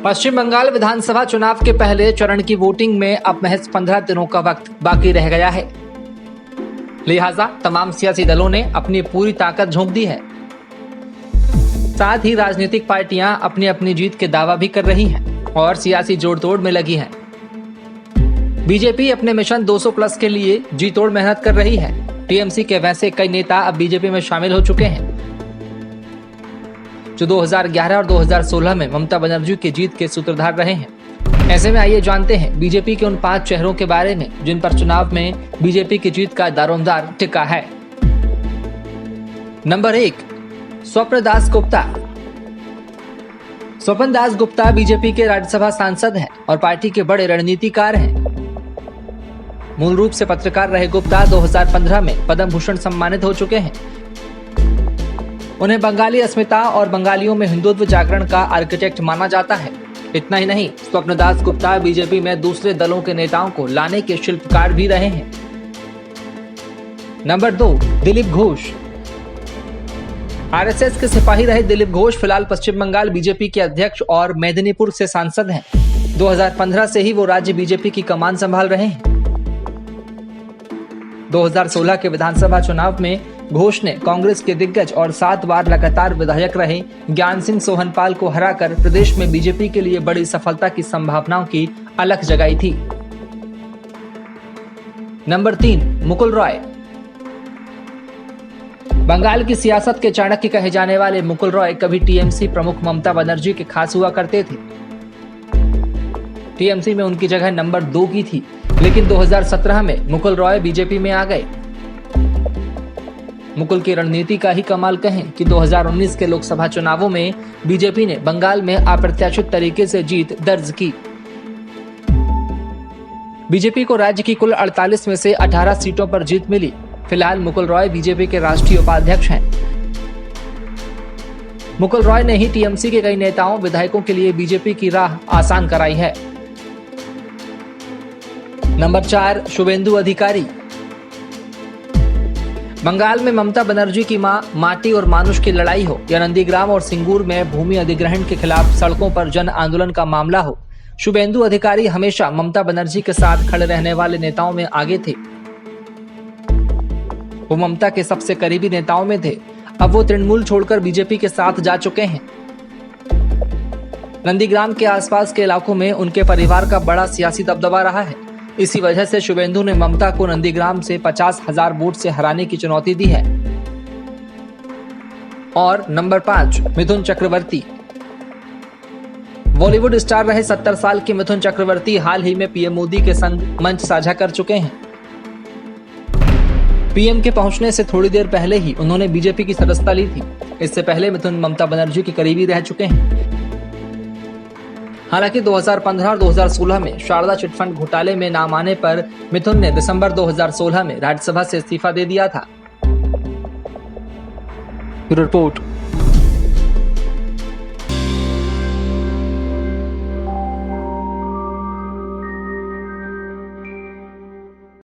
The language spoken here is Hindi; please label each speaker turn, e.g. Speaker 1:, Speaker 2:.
Speaker 1: पश्चिम बंगाल विधानसभा चुनाव के पहले चरण की वोटिंग में अब महज 15 दिनों का वक्त बाकी रह गया है। लिहाजा तमाम सियासी दलों ने अपनी पूरी ताकत झोंक दी है। साथ ही राजनीतिक पार्टियां अपनी अपनी जीत के दावा भी कर रही हैं और सियासी जोड़-तोड़ में लगी हैं। बीजेपी अपने मिशन 200 प्लस के लिए जी तोड़ मेहनत कर रही है। टीएमसी के वैसे कई नेता अब बीजेपी में शामिल हो चुके हैं, जो 2011 और 2016 में ममता बनर्जी की जीत के सूत्रधार रहे हैं। ऐसे में आइए जानते हैं बीजेपी के उन 5 चेहरों के बारे में जिन पर चुनाव में बीजेपी की जीत का दारोमदार टिका है। नंबर 1, स्वप्न दास गुप्ता। स्वपन दास गुप्ता बीजेपी के राज्यसभा सांसद हैं और पार्टी के बड़े रणनीतिकार हैं। मूल रूप से पत्रकार रहे गुप्ता 2015 में पद्म भूषण सम्मानित हो चुके हैं। उन्हें बंगाली अस्मिता और बंगालियों में हिंदुत्व जागरण का आर्किटेक्ट माना जाता है। इतना ही नहीं, स्वप्न दास गुप्ता बीजेपी में दूसरे दलों के नेताओं को लाने के शिल्पकार भी रहे हैं। नंबर 2, दिलीप घोष। आरएसएस के सिपाही रहे दिलीप घोष फिलहाल पश्चिम बंगाल बीजेपी के अध्यक्ष और मेदिनीपुर से सांसद हैं। 2015 से ही वो राज्य बीजेपी की कमान संभाल रहे हैं। 2016 के विधानसभा चुनाव में घोष ने कांग्रेस के दिग्गज और 7 बार लगातार विधायक रहे ज्ञान सिंह सोहनपाल को हराकर प्रदेश में बीजेपी के लिए बड़ी सफलता की संभावनाओं की अलख जगाई थी। नंबर 3, मुकुल रॉय। बंगाल की सियासत के चाणक्य कहे जाने वाले मुकुल रॉय कभी टीएमसी प्रमुख ममता बनर्जी के खास हुआ करते थे। टीएमसी में उनकी जगह नंबर 2 की थी, लेकिन 2017 में मुकुल रॉय बीजेपी में आ गए। मुकुल की रणनीति का ही कमाल कहें कि 2019 के लोकसभा चुनावों में बीजेपी ने बंगाल में अप्रत्याशित तरीके से जीत दर्ज की। बीजेपी को राज्य की कुल 48 में से 18 सीटों पर जीत मिली। फिलहाल मुकुल रॉय बीजेपी के राष्ट्रीय उपाध्यक्ष हैं। मुकुल रॉय ने ही टीएमसी के कई नेताओं विधायकों के लिए बीजेपी की राह आसान कराई है। नंबर 4, शुभेंदु अधिकारी। बंगाल में ममता बनर्जी की मां माटी और मानुष की लड़ाई हो या नंदीग्राम और सिंगूर में भूमि अधिग्रहण के खिलाफ सड़कों पर जन आंदोलन का मामला हो, शुभेंदु अधिकारी हमेशा ममता बनर्जी के साथ खड़े रहने वाले नेताओं में आगे थे। वो ममता के सबसे करीबी नेताओं में थे। अब वो तृणमूल छोड़कर बीजेपी के साथ जा चुके हैं। नंदीग्राम के आसपास के इलाकों में उनके परिवार का बड़ा सियासी दबदबा रहा है। इसी वजह से शुभेंदु ने ममता को नंदीग्राम से 50,000 वोट से हराने की चुनौती दी है। और नंबर 5, मिथुन चक्रवर्ती। बॉलीवुड स्टार रहे 70 साल के मिथुन चक्रवर्ती हाल ही में पीएम मोदी के संग मंच साझा कर चुके हैं। पीएम के पहुंचने से थोड़ी देर पहले ही उन्होंने बीजेपी की सदस्यता ली थी। इससे पहले मिथुन ममता बनर्जी के करीबी रह चुके हैं। हालांकि 2015 और 2016 में शारदा चिटफंड घोटाले में नाम आने पर मिथुन ने दिसंबर 2016 में राज्यसभा से इस्तीफा दे दिया था। रिपोर्ट।